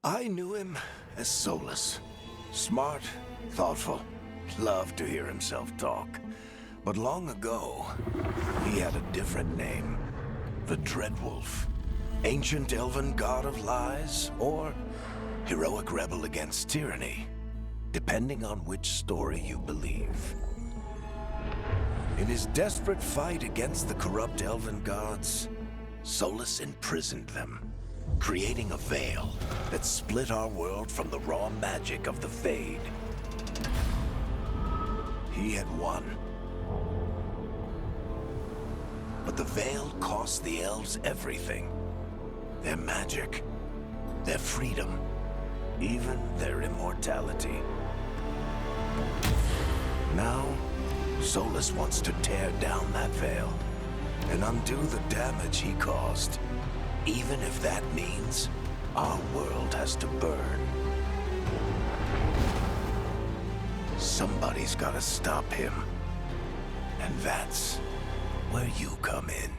I knew him as Solus. Smart, thoughtful, loved to hear himself talk. But long ago, he had a different name. The Dreadwolf. Ancient elven god of lies, or heroic rebel against tyranny, depending on which story you believe. In his desperate fight against the corrupt elven gods, Solus imprisoned them, creating a veil that split our world from the raw magic of the Fade. He had won. But the veil cost the elves everything. Their magic, their freedom, even their immortality. Now, Solus wants to tear down that veil and undo the damage he caused, even if that means our world has to burn. Somebody's gotta stop him, and that's where you come in.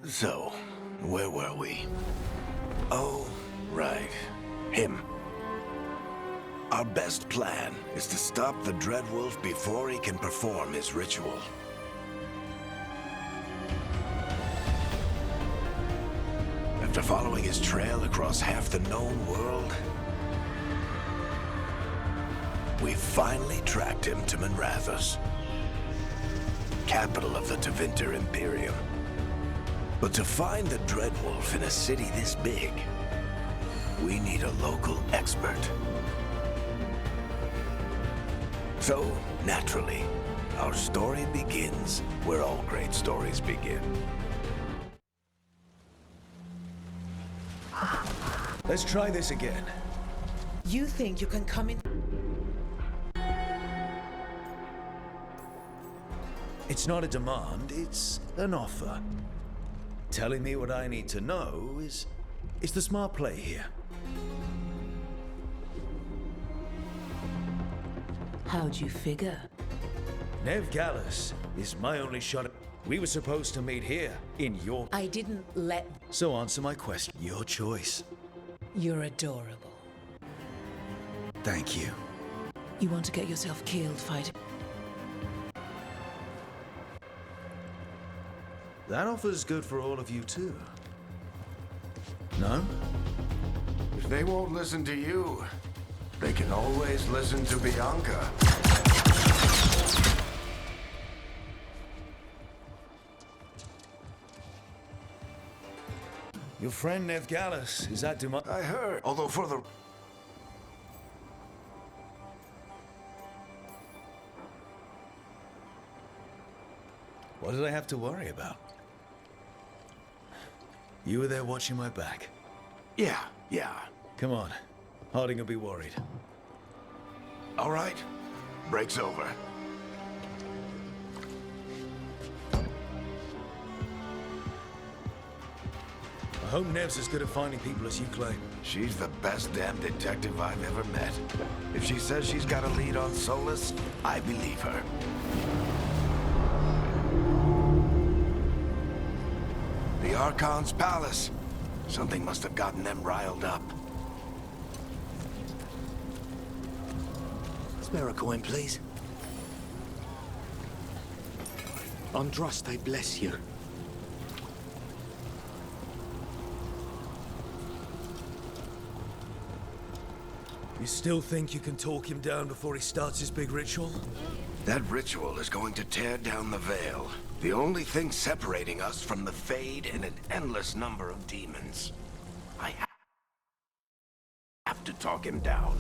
So, where were we? Oh, right. Him. Our best plan is to stop the Dreadwolf before he can perform his ritual. After following his trail across half the known world, we finally tracked him to Minrathous, capital of the Tevinter Imperium. But to find the Dreadwolf in a city this big, we need a local expert. So, naturally, our story begins where all great stories begin. Let's try this again. You think you can come in? It's not a demand, it's an offer. Telling me what I need to know is the smart play here. How'd you figure? Nev Gallus is my only shot at... We were supposed to meet here, in your... I didn't let... So answer my question. Your choice. You're adorable. Thank you. You want to get yourself killed fighting? That offer's good for all of you too. No? If they won't listen to you, they can always listen to Bianca. Your friend Nev Gallus is at Duma... I heard, although for the... What did I have to worry about? You were there watching my back. Yeah. Come on. Harding will be worried. All right. Break's over. I hope Nev's as good at finding people as you claim. She's the best damn detective I've ever met. If she says she's got a lead on Solus, I believe her. The Archon's palace. Something must have gotten them riled up. Spare a coin, please. Andraste bless you. You still think you can talk him down before he starts his big ritual? That ritual is going to tear down the Veil. The only thing separating us from the Fade and an endless number of demons. I have to talk him down.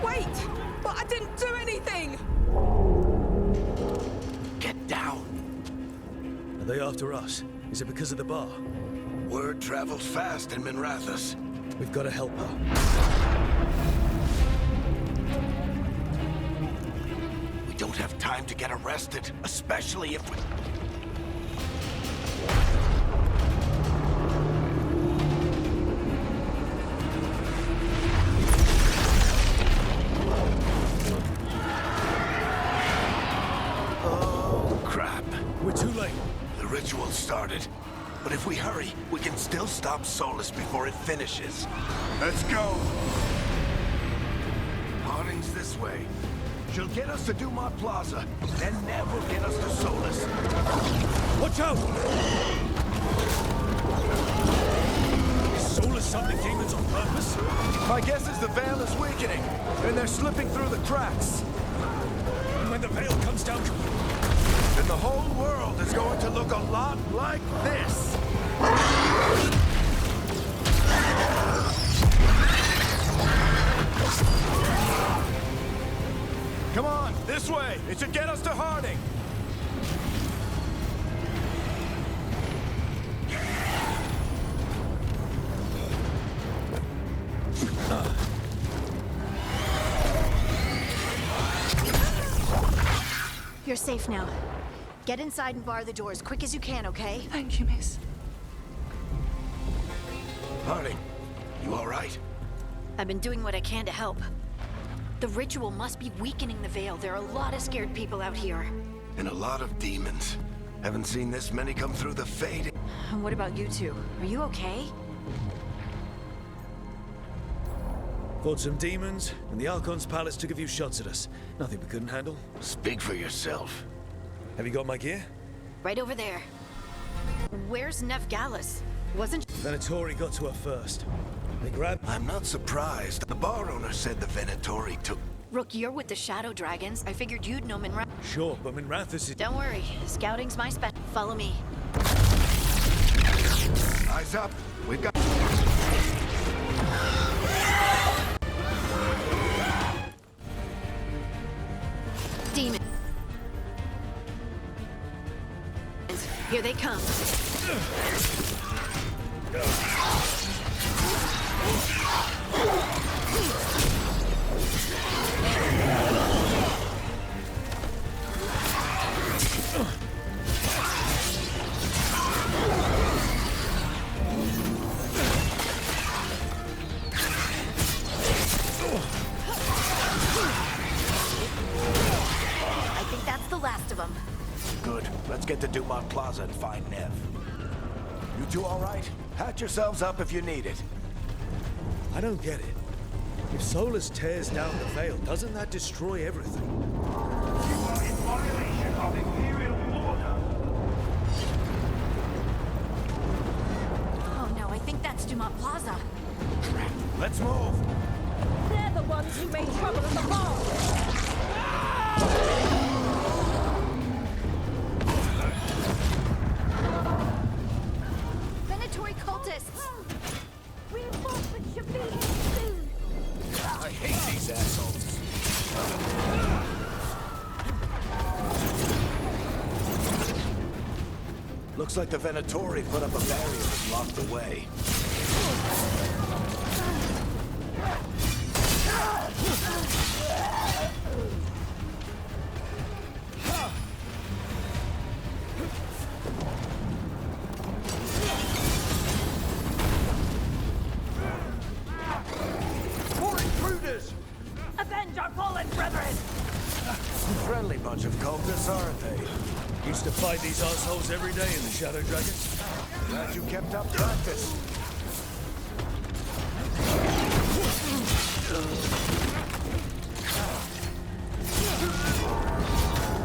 Wait! But I didn't do anything! Get down. Are they after us? Is it because of the bar? Word travels fast in Minrathous. We've got to help her. We don't have time to get arrested, especially if we... Oh, crap. We're too late. The ritual started. But if we hurry, we can still stop Solus before it finishes. Let's go! Harding's this way. She'll get us to Dumont Plaza, then Nev will get us to Solus. Watch out! Is Solus summoning demons on purpose? My guess is the Veil is weakening, and they're slipping through the cracks. And when the Veil comes down... Then the whole world is going to look a lot like this. Come on, this way. It should get us to Harding. You're safe now. Get inside and bar the door as quick as you can, okay? Thank you, miss. Harding, you all right? I've been doing what I can to help. The ritual must be weakening the Veil. There are a lot of scared people out here. and a lot of demons. Haven't seen this many come through the fade. And what about you two? Are you okay? Fought some demons, and the Archon's palace took a few shots at us. Nothing we couldn't handle. Speak for yourself. Have you got my gear? Right over there. Where's Nev Gallus? Wasn't... Venatori got to her first. They grabbed... I'm not surprised. The bar owner said the Venatori took... Rook, you're with the Shadow Dragons. I figured you'd know Minrath. Sure, but Minrathus is... Don't worry. Scouting's my spec. Follow me. Eyes up. We've got... Demons. Here they come. I think that's the last of them. Good. Let's get to Dumont Plaza and find Nev. You two all right? Hatch yourselves up if you need it. I don't get it. If Solus tears down the Veil, doesn't that destroy everything? You are in violation of Imperial order. Oh no, I think that's Dumont Plaza. Let's move. They're the ones who made trouble in the past. Venatori cultists! Reinforcements should be here soon. I hate these assholes. Looks like the Venatori put up a barrier that blocked the way. More intruders! Avenge our fallen brethren! Friendly bunch of cultists, aren't they? Used to fight these assholes every day in the Shadow Dragons. Glad you kept up practice.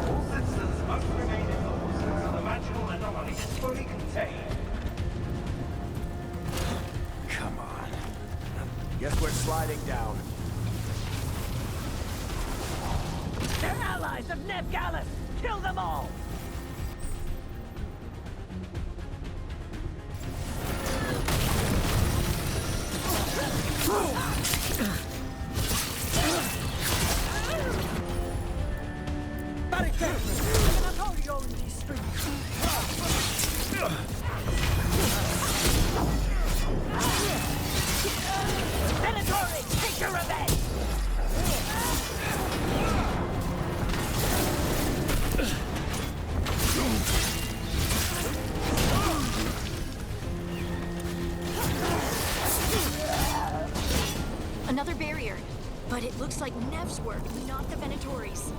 All citizens must remain indoors until the magical anomaly is fully contained. Come on. Guess we're sliding down. They're allies of Nev Gallus! Kill them all! Barricade! Venatori own these streets! Venatori, take your revenge! Another barrier. But it looks like Nev's work, not the Venatori's.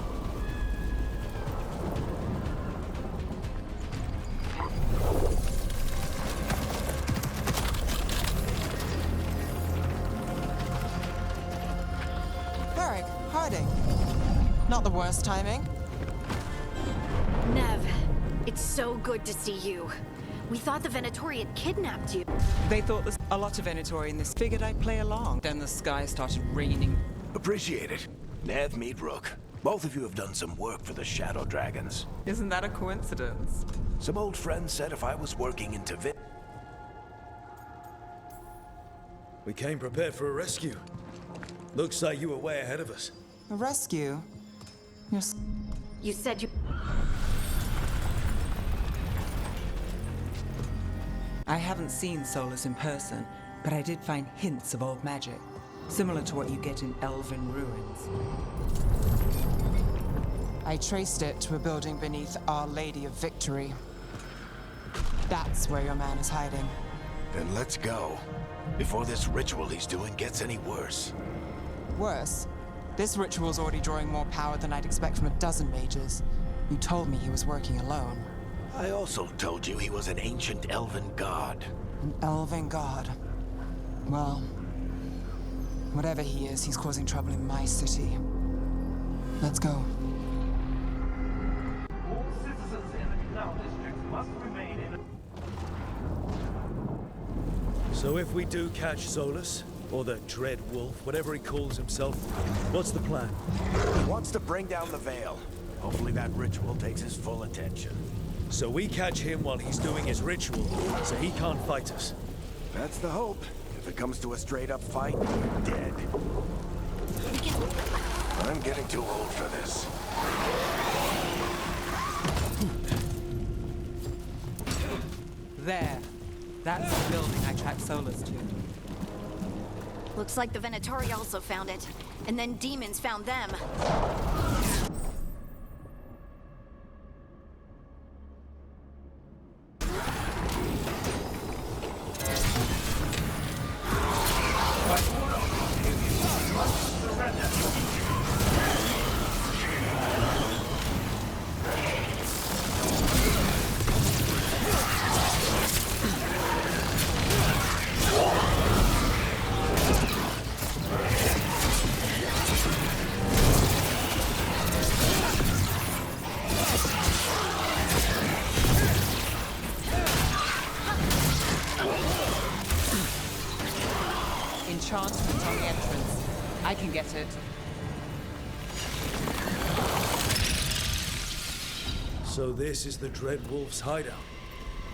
Varric, hiding. Not the worst timing. Nev, it's so good to see you. We thought the Venatori had kidnapped you. They thought there's a lot of Venatori in this. Figured I'd play along. Then the sky started raining. Appreciate it. Nev, meet Rook. Both of you have done some work for the Shadow Dragons. Isn't that a coincidence? Some old friends said if I was working into We came prepared for a rescue. Looks like you were way ahead of us. A rescue? You said you... I haven't seen Solus in person, but I did find hints of old magic. Similar to what you get in elven ruins. I traced it to a building beneath Our Lady of Victory. That's where your man is hiding. Then let's go. Before this ritual he's doing gets any worse. Worse, this ritual's already drawing more power than I'd expect from a dozen mages. You told me he was working alone. I also told you he was an ancient elven god. An elven god. Well, whatever he is, he's causing trouble in my city. Let's go. All citizens in the canal district must remain in. So if we do catch Solus, or the Dread Wolf, whatever he calls himself, what's the plan? He wants to bring down the Veil. Hopefully that ritual takes his full attention. So we catch him while he's doing his ritual, so he can't fight us. That's the hope. If it comes to a straight-up fight, we're dead. I'm getting too old for this. There. That's the building I tracked Solus to. Looks like the Venatori also found it. And then demons found them. Enchantment on the entrance. I can get it. So this is the Dread Wolf's hideout.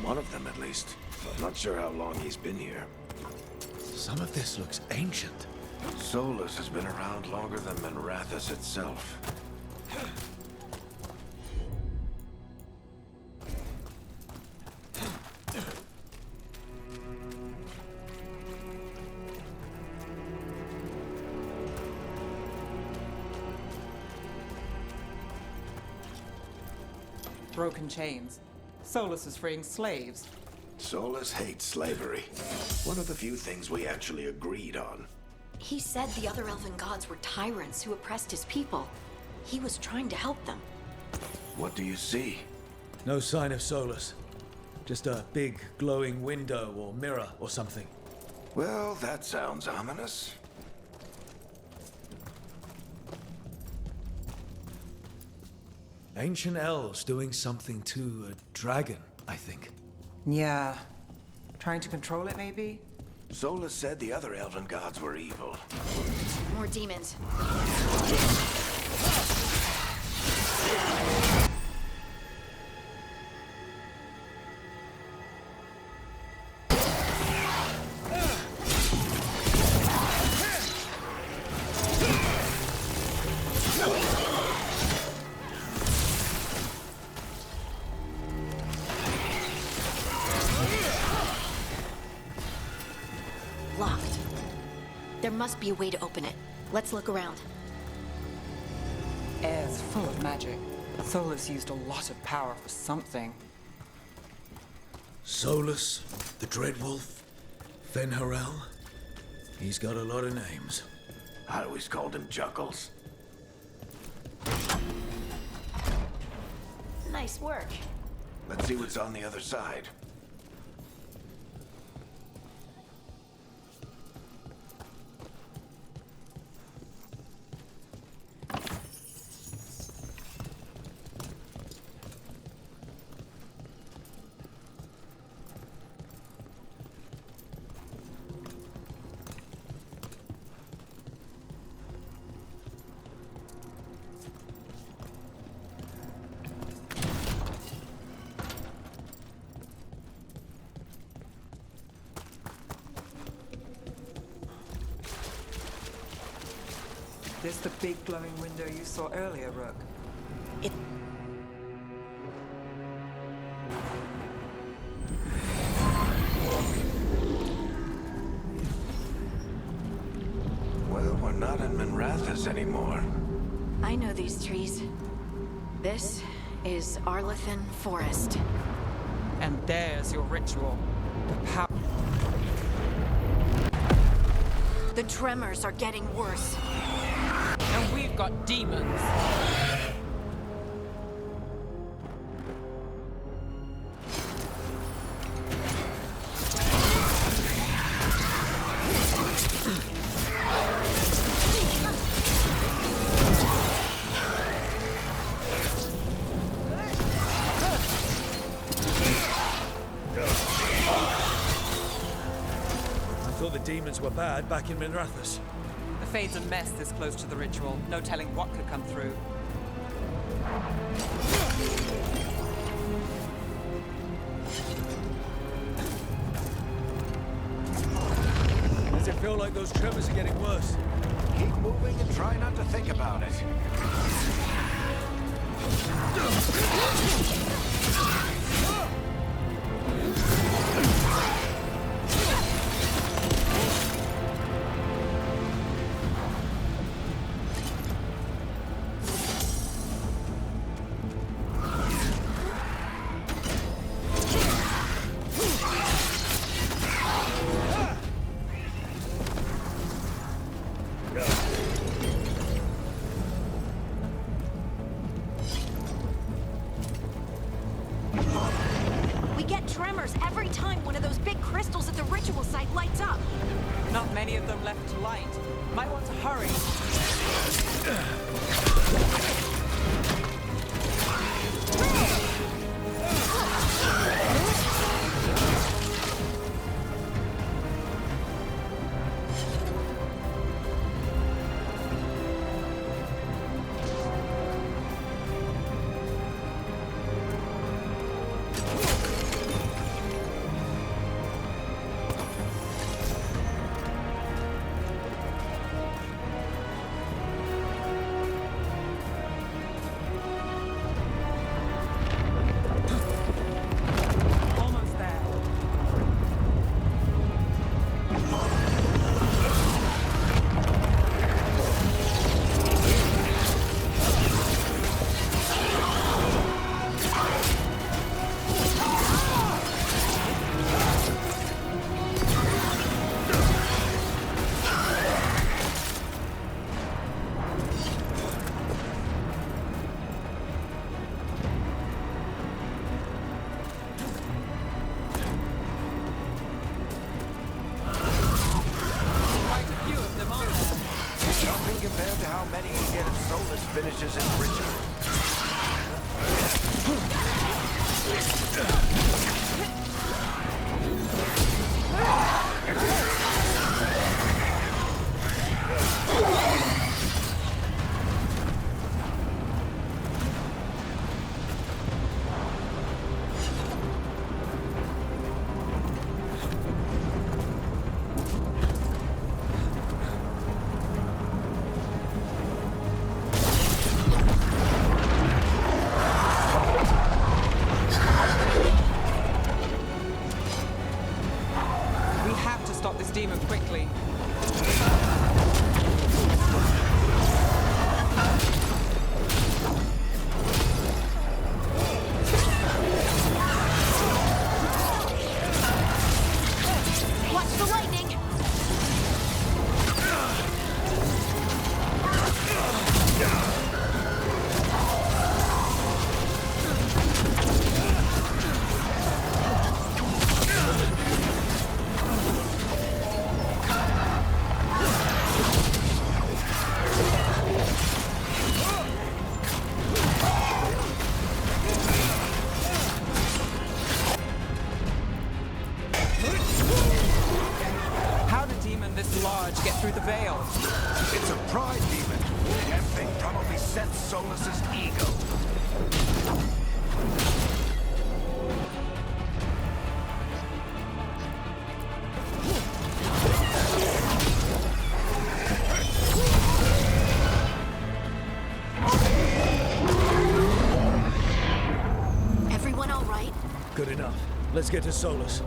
One of them, at least. Not sure how long he's been here. Some of this looks ancient. Solus has been around longer than Minrathous itself. Broken chains. Solus is freeing slaves. Solus hates slavery. One of the few things we actually agreed on. He said the other elven gods were tyrants who oppressed his people. He was trying to help them. What do you see? No sign of Solus. Just a big glowing window or mirror or something. Well, that sounds ominous. Ancient elves doing something to a dragon, I think. Yeah. Trying to control it, maybe? Solus said the other elven gods were evil. More demons. Locked. There must be a way to open it. Let's look around. Air's full of magic. Solus used a lot of power for something. Solus, the Dread Wolf, Fenharel. He's got a lot of names. I always called him Juggles. Nice work. Let's see what's on the other side. This the big glowing window you saw earlier, Rook? It... Well, we're not in Minrathous anymore. I know these trees. This is Arlethan Forest. And there's your ritual. The power. The tremors are getting worse. And we've got demons. thought the demons were bad back in Minrathous. The Fade's a mess this close to the ritual. No telling what could come through. Does it feel like those tremors are getting worse? Keep moving and try not to think about it. We get tremors every time one of those big crystals at the ritual site lights up. Not many of them left to light. Might want to hurry. Almost there. Quite a few of them, aren't there? Nothing compared to how many you get if Solus finishes his ritual. We have to stop this demon quickly. Watch the lightning! How did a demon this large get through the veil? It's a pride demon. That thing probably sensed Solus's ego. Everyone all right? Good enough. Let's get to Solus.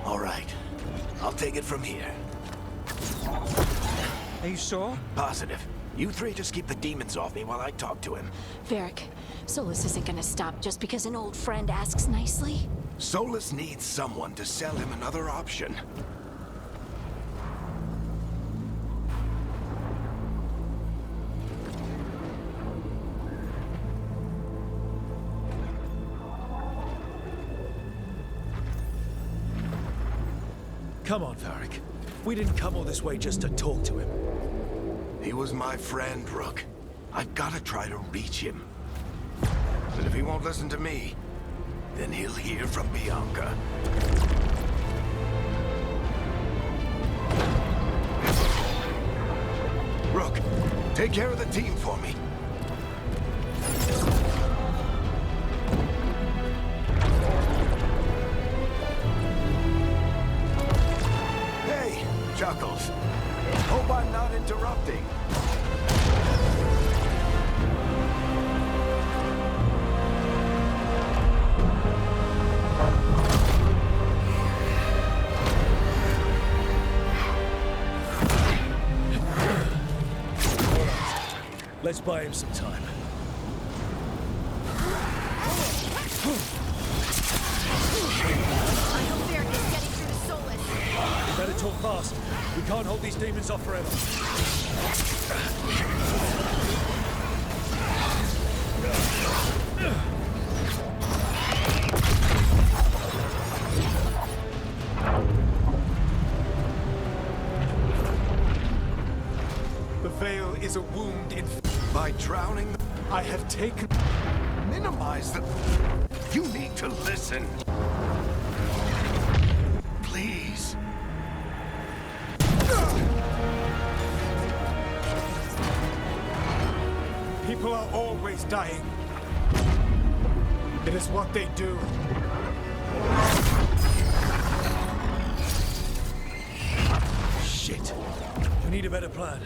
All right. I'll take it from here. Are you sure? Positive. You three just keep the demons off me while I talk to him. Varric, Solus isn't gonna stop just because an old friend asks nicely. Solus needs someone to sell him another option. Come on, Varric. We didn't come all this way just to talk to him. He was my friend, Rook. I've got to try to reach him. But if he won't listen to me, then he'll hear from Bianca. Rook, take care of the team for me. Hey, Chuckles. Hope I'm not interrupting. Let's buy him some time. I hope Varric is getting through the Solus. We better talk fast. We can't hold these demons off forever. The veil is a wound in... By drowning, I have taken... minimize the... You need to listen. Please. People are always dying. It is what they do. Shit. We need a better plan.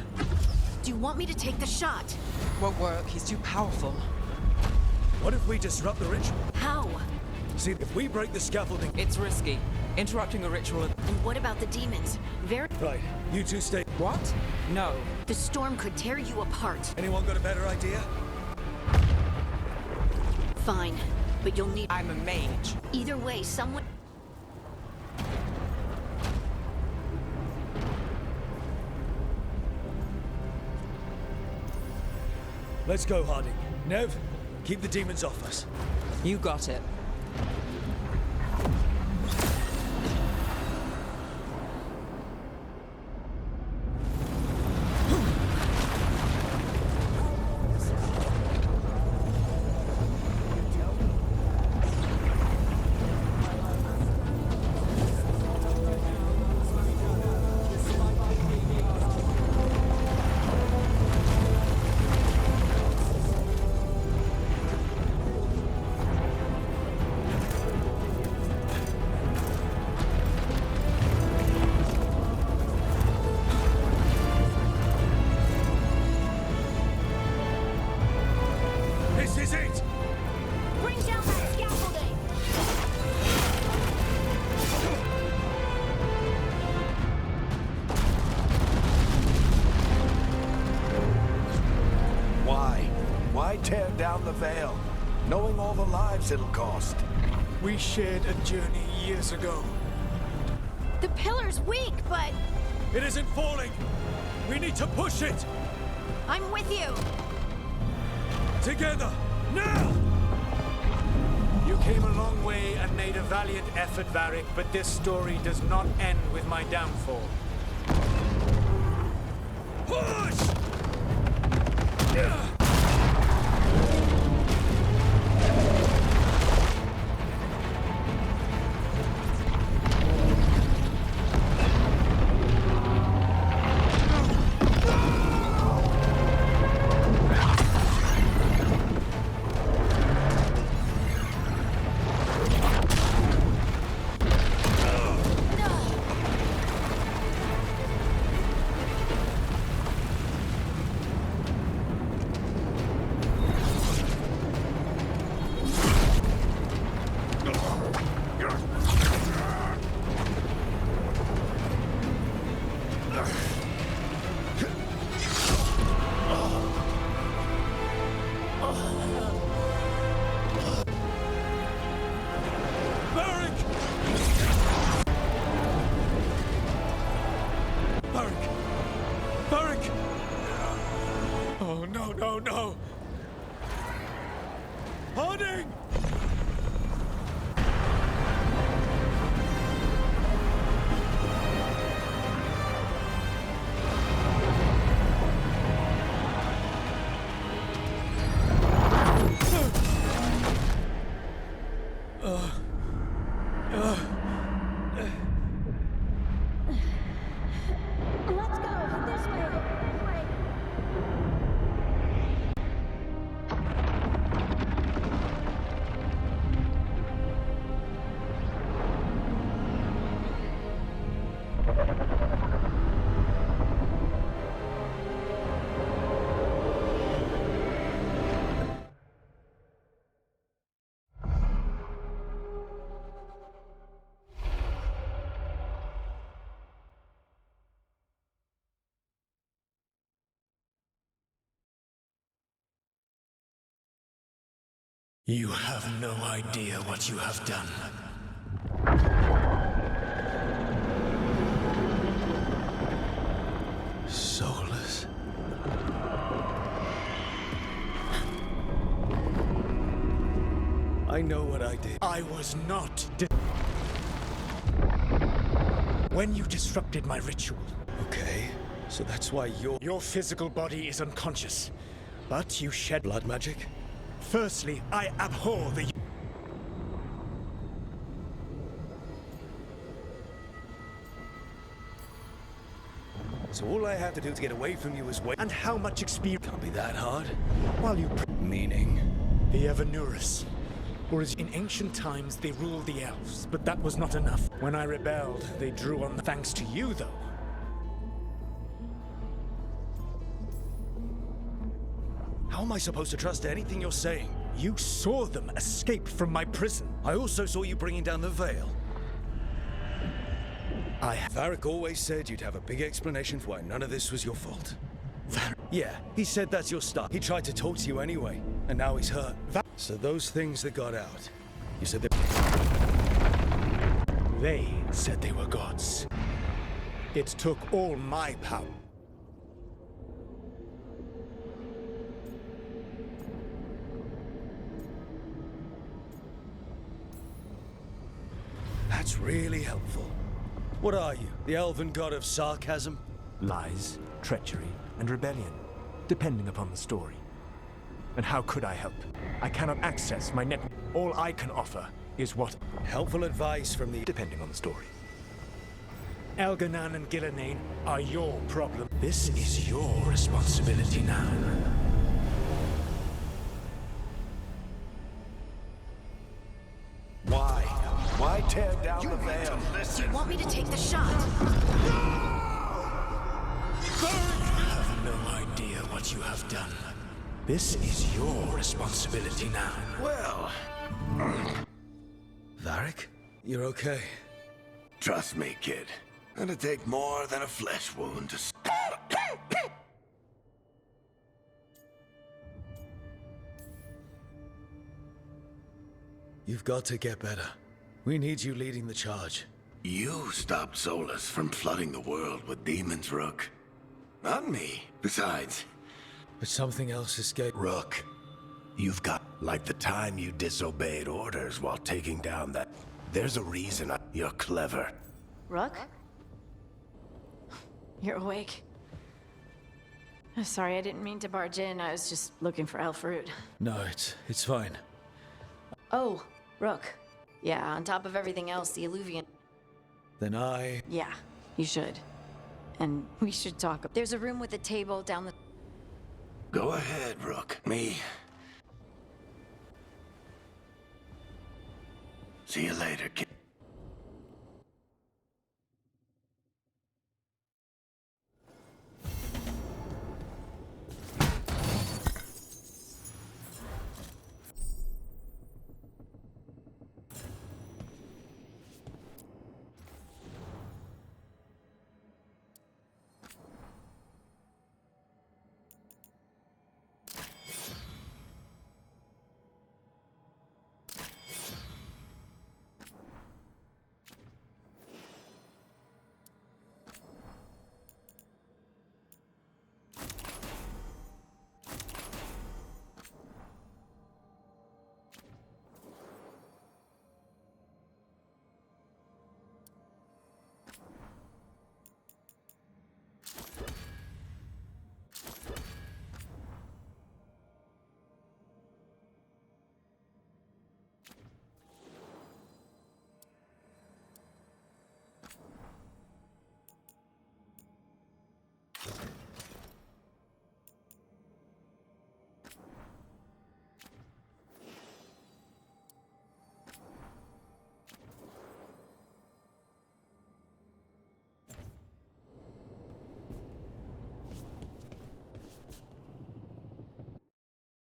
Do you want me to take the shot? Won't work. He's too powerful. What if we disrupt the ritual? How? See, if we break the scaffolding... It's risky. Interrupting a ritual... And what about the demons? Right, you two stay... What? No. The storm could tear you apart. Anyone got a better idea? Fine, but you'll need... I'm a mage. Either way, someone... Let's go, Harding. Nev, keep the demons off us. You got it. This is it! Bring down that scaffolding! Why? Why tear down the veil, knowing all the lives it'll cost? We shared a journey years ago. The pillar's weak, but It isn't falling! We need to push it! I'm with you! Together! Now! You came a long way and made a valiant effort, Varric, but this story does not end with my downfall. Push! No! Harding! You have no idea what you have done. Soulless. I know what I did. I was not. When you disrupted my ritual, Okay, so that's why your physical body is unconscious, but you shed blood magic? Firstly, I abhor the. So all I have to do to get away from you is wait. And how much experience? Can't be that hard. While you. Meaning? The Evanurus. Or as in ancient times, they ruled the elves, but that was not enough. When I rebelled, they drew on. Thanks to you, though. How am I supposed to trust anything you're saying? You saw them escape from my prison. I also saw you bringing down the veil. Varric always said you'd have a big explanation for why none of this was your fault. Yeah, he said that's your stuff. He tried to talk to you anyway, and now he's hurt. So those things that got out, you said They said they were gods. It took all my power. That's really helpful. What are you, the elven god of sarcasm? Lies, treachery, and rebellion, depending upon the story. And how could I help? I cannot access my net. All I can offer is what? Helpful advice from the... Depending on the story. Elganan and Gillenane are your problem. This is your responsibility now. Why? Why tear down the veil? Do you want me to take the shot? You have no idea what you have done. This is your responsibility now. Well, Varric? You're okay. trust me, kid. It'll take more than a flesh wound to... You've got to get better. We need you leading the charge. You stopped Solus from flooding the world with demons, Rook. Not me. Besides... But something else escaped. Rook, you've got... Like the time you disobeyed orders while taking down that... There's a reason you're clever. Rook? You're awake. Sorry, I didn't mean to barge in. I was just looking for Elfroot. No, it's fine. Oh, Rook. Yeah, on top of everything else, the Illuvian... Then I... Yeah, you should. And we should talk. There's a room with a table down the... Go ahead, Rook. Me. See you later, kid.